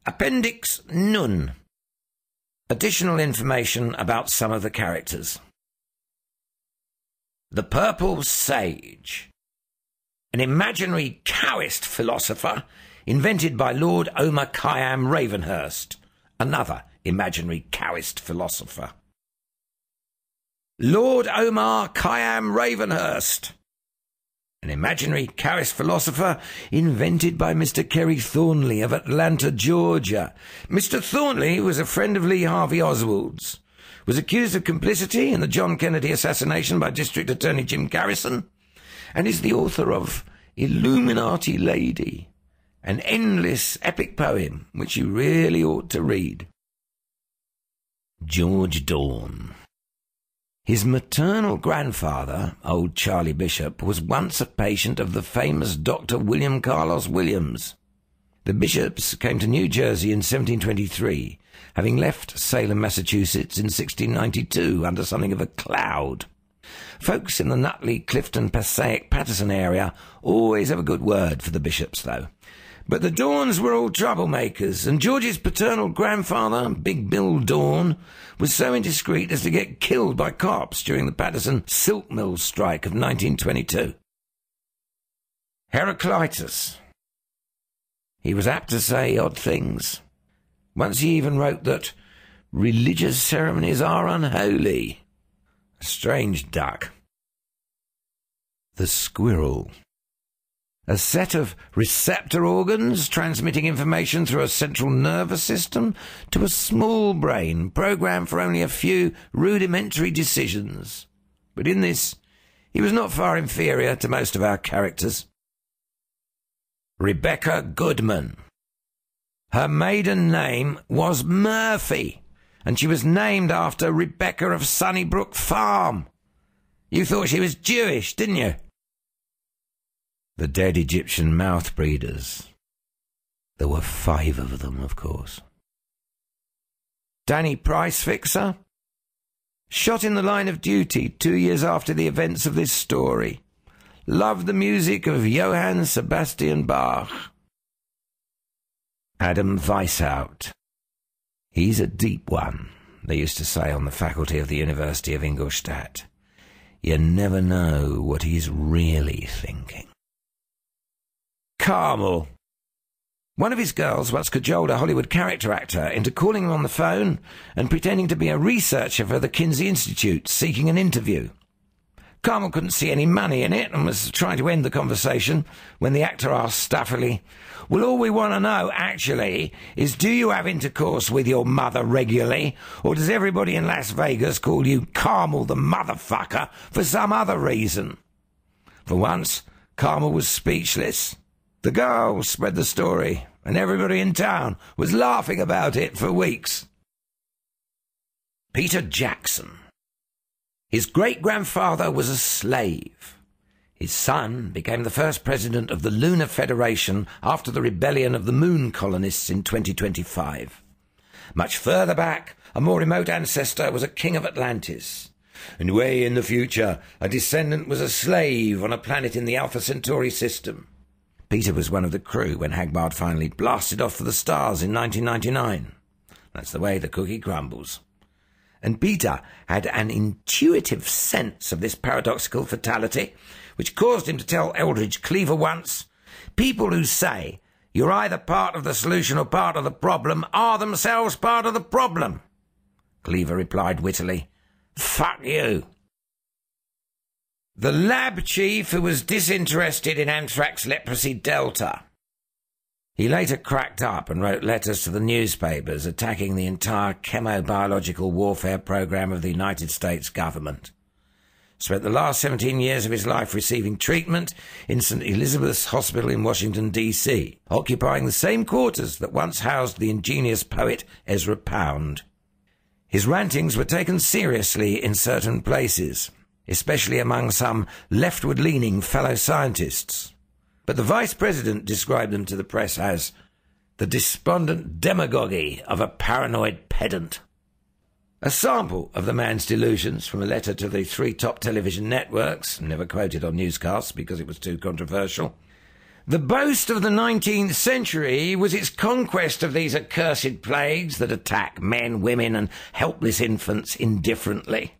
Appendix Nun. Additional information about some of the characters. The Purple Sage. An imaginary Taoist philosopher invented by Lord Omar Khayyam Ravenhurst, another imaginary Taoist philosopher. Lord Omar Khayyam Ravenhurst. An imaginary Taoist philosopher invented by Mr. Kerry Thornley of Atlanta, Georgia. Mr. Thornley was a friend of Lee Harvey Oswald's, was accused of complicity in the John Kennedy assassination by District Attorney Jim Garrison, and is the author of Illuminati Lady, an endless epic poem which you really ought to read. George Dawn. His maternal grandfather, old Charlie Bishop, was once a patient of the famous Dr. William Carlos Williams. The Bishops came to New Jersey in 1723, having left Salem, Massachusetts in 1692 under something of a cloud. Folks in the Nutley, Clifton, Passaic, Patterson area always have a good word for the Bishops, though. But the Dawns were all troublemakers, and George's paternal grandfather, Big Bill Dawn, was so indiscreet as to get killed by cops during the Patterson Silk Mill strike of 1922. Heraclitus. He was apt to say odd things. Once he even wrote that religious ceremonies are unholy. A strange duck. The Squirrel. A set of receptor organs transmitting information through a central nervous system to a small brain programmed for only a few rudimentary decisions. But in this, he was not far inferior to most of our characters. Rebecca Goodman. Her maiden name was Murphy, and she was named after Rebecca of Sunnybrook Farm. You thought she was Jewish, didn't you? The dead Egyptian mouth breeders. There were 5 of them, of course. Danny Price Fixer. Shot in the line of duty 2 years after the events of this story. Loved the music of Johann Sebastian Bach. Adam Weishaupt. He's a deep one, they used to say on the faculty of the University of Ingolstadt. You never know what he's really thinking. Carmel. One of his girls once cajoled a Hollywood character actor into calling him on the phone and pretending to be a researcher for the Kinsey Institute, seeking an interview. Carmel couldn't see any money in it and was trying to end the conversation when the actor asked stuffily, "Well, all we want to know, actually, is do you have intercourse with your mother regularly, or does everybody in Las Vegas call you Carmel the motherfucker for some other reason?" For once, Carmel was speechless. The girl spread the story, and everybody in town was laughing about it for weeks. Peter Jackson. His great-grandfather was a slave. His son became the first president of the Lunar Federation after the rebellion of the moon colonists in 2025. Much further back, a more remote ancestor was a king of Atlantis. And way in the future, a descendant was a slave on a planet in the Alpha Centauri system. Peter was one of the crew when Hagbard finally blasted off for the stars in 1999. That's the way the cookie crumbles. And Peter had an intuitive sense of this paradoxical fatality, which caused him to tell Eldridge Cleaver once, "People who say you're either part of the solution or part of the problem are themselves part of the problem." Cleaver replied wittily, "Fuck you." The lab chief who was disinterested in anthrax leprosy delta. He later cracked up and wrote letters to the newspapers attacking the entire chemobiological warfare program of the United States government. Spent the last 17 years of his life receiving treatment in St. Elizabeth's Hospital in Washington, D.C., occupying the same quarters that once housed the ingenious poet Ezra Pound. His rantings were taken seriously in certain places, especially among some leftward-leaning fellow scientists. But the vice president described them to the press as the despondent demagoguery of a paranoid pedant. A sample of the man's delusions from a letter to the 3 top television networks, never quoted on newscasts because it was too controversial. The boast of the 19th century was its conquest of these accursed plagues that attack men, women, and helpless infants indifferently.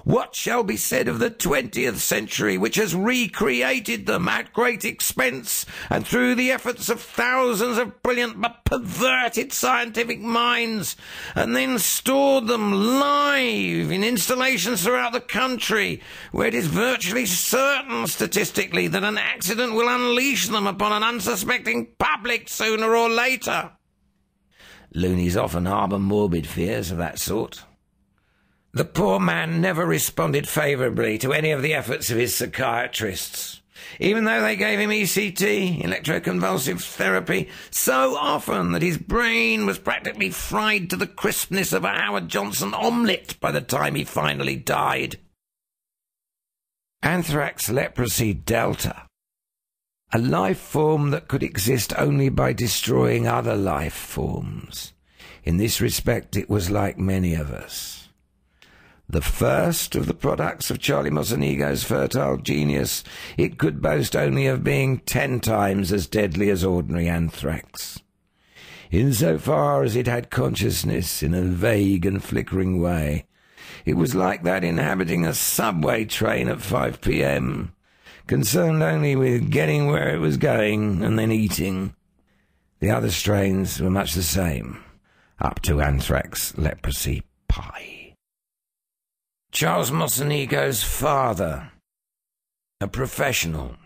What shall be said of the 20th century, which has recreated them at great expense and through the efforts of thousands of brilliant but perverted scientific minds, and then stored them live in installations throughout the country, where it is virtually certain statistically that an accident will unleash them upon an unsuspecting public sooner or later? Loonies often harbour morbid fears of that sort. The poor man never responded favourably to any of the efforts of his psychiatrists, even though they gave him ECT, electroconvulsive therapy, so often that his brain was practically fried to the crispness of a Howard Johnson omelette by the time he finally died. Anthrax leprosy delta, a life form that could exist only by destroying other life forms. In this respect, it was like many of us. The first of the products of Charlie Mocenigo's fertile genius, it could boast only of being 10 times as deadly as ordinary anthrax. Insofar as it had consciousness in a vague and flickering way, it was like that inhabiting a subway train at 5 p.m., concerned only with getting where it was going and then eating. The other strains were much the same, up to anthrax leprosy pie. Charles Mocenigo's father, a professional.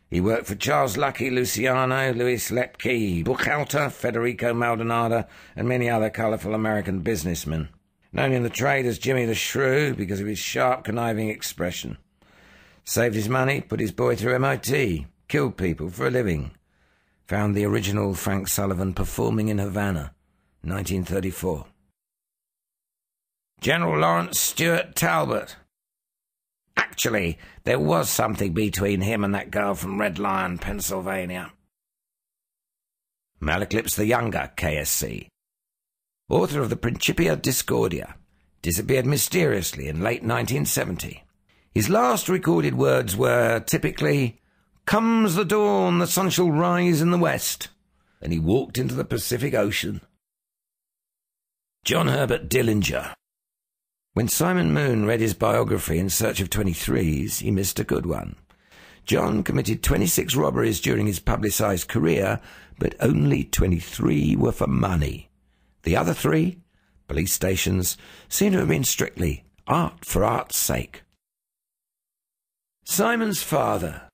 He worked for Charles Lucky Luciano, Louis Lepke, Buchalter, Federico Maldonado, and many other colourful American businessmen. Known in the trade as Jimmy the Shrew because of his sharp, conniving expression. Saved his money, put his boy through MIT, killed people for a living. Found the original Frank Sullivan performing in Havana, 1934. General Lawrence Stewart Talbot. Actually, there was something between him and that girl from Red Lion, Pennsylvania. Malaclips the Younger, KSC. Author of the Principia Discordia. Disappeared mysteriously in late 1970. His last recorded words were, typically, "Comes the dawn, the sun shall rise in the west." And he walked into the Pacific Ocean. John Herbert Dillinger. When Simon Moon read his biography In Search of 23s, he missed a good one. John committed 26 robberies during his publicised career, but only 23 were for money. The other 3, police stations, seem to have been strictly art for art's sake. Simon's father,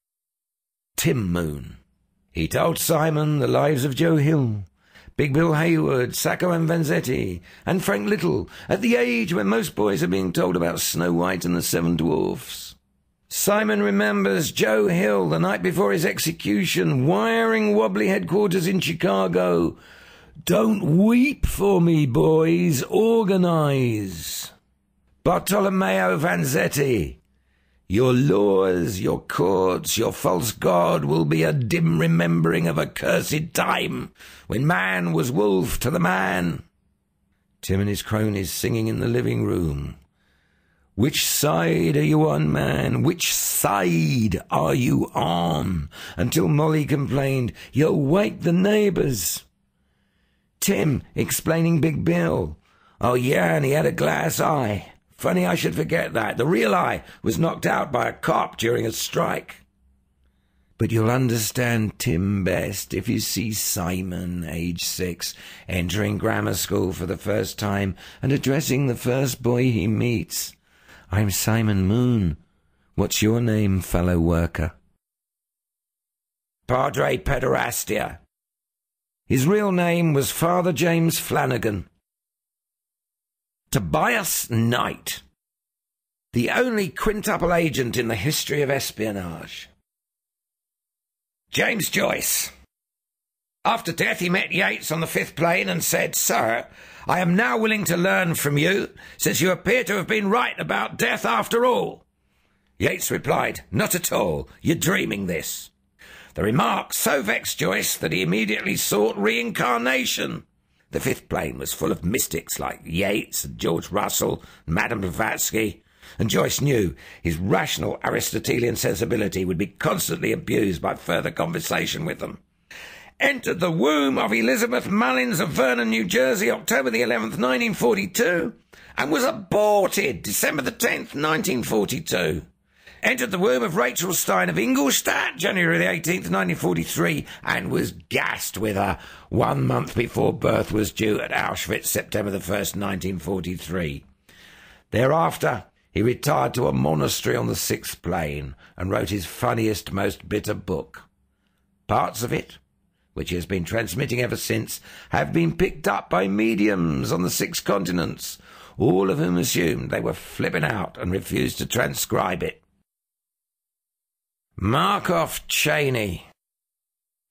Tim Moon. He told Simon the lives of Joe Hill, Big Bill Haywood, Sacco and Vanzetti, and Frank Little, at the age when most boys are being told about Snow White and the Seven Dwarfs. Simon remembers Joe Hill the night before his execution, wiring Wobbly headquarters in Chicago. "Don't weep for me, boys, organize." Bartolomeo Vanzetti. "Your laws, your courts, your false god will be a dim remembering of a cursed time when man was wolf to the man." Tim and his cronies singing in the living room. "Which side are you on, man? Which side are you on?" Until Molly complained, "You'll wake the neighbours." Tim explaining Big Bill. "Oh yeah, and he had a glass eye. Funny I should forget that. The real eye was knocked out by a cop during a strike." But you'll understand Tim best if you see Simon, age 6, entering grammar school for the first time and addressing the first boy he meets. "I'm Simon Moon. What's your name, fellow worker?" Padre Pederastia. His real name was Father James Flanagan. Tobias Knight, the only quintuple agent in the history of espionage. James Joyce. After death, he met Yates on the 5th plane and said, "Sir, I am now willing to learn from you, since you appear to have been right about death after all." Yates replied, "Not at all. You're dreaming this." The remark so vexed Joyce that he immediately sought reincarnation. The 5th plane was full of mystics like Yates and George Russell and Madame Blavatsky, and Joyce knew his rational Aristotelian sensibility would be constantly abused by further conversation with them. Entered the womb of Elizabeth Mullins of Vernon, New Jersey, October the 11th, 1942, and was aborted December the 10th, 1942. Entered the womb of Rachel Stein of Ingolstadt, January the 18th, 1943, and was gassed with her 1 month before birth was due at Auschwitz, September the 1st, 1943. Thereafter, he retired to a monastery on the sixth plane and wrote his funniest, most bitter book. Parts of it, which he has been transmitting ever since, have been picked up by mediums on the 6 continents, all of whom assumed they were flipping out and refused to transcribe it. Markov Cheney.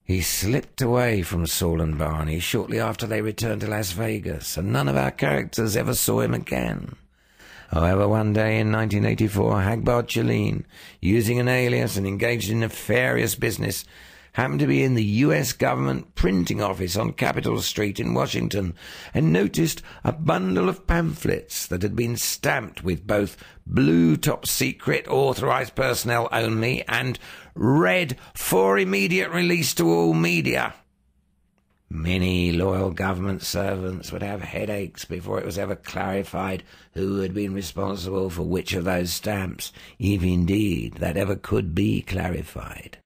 He slipped away from Saul and Barney shortly after they returned to Las Vegas, and none of our characters ever saw him again. However, one day in 1984, Hagbard Chelleen, using an alias and engaged in nefarious business, happened to be in the U.S. government printing office on Capitol Street in Washington and noticed a bundle of pamphlets that had been stamped with both blue top secret authorized personnel only and red for immediate release to all media. Many loyal government servants would have headaches before it was ever clarified who had been responsible for which of those stamps, if indeed that ever could be clarified.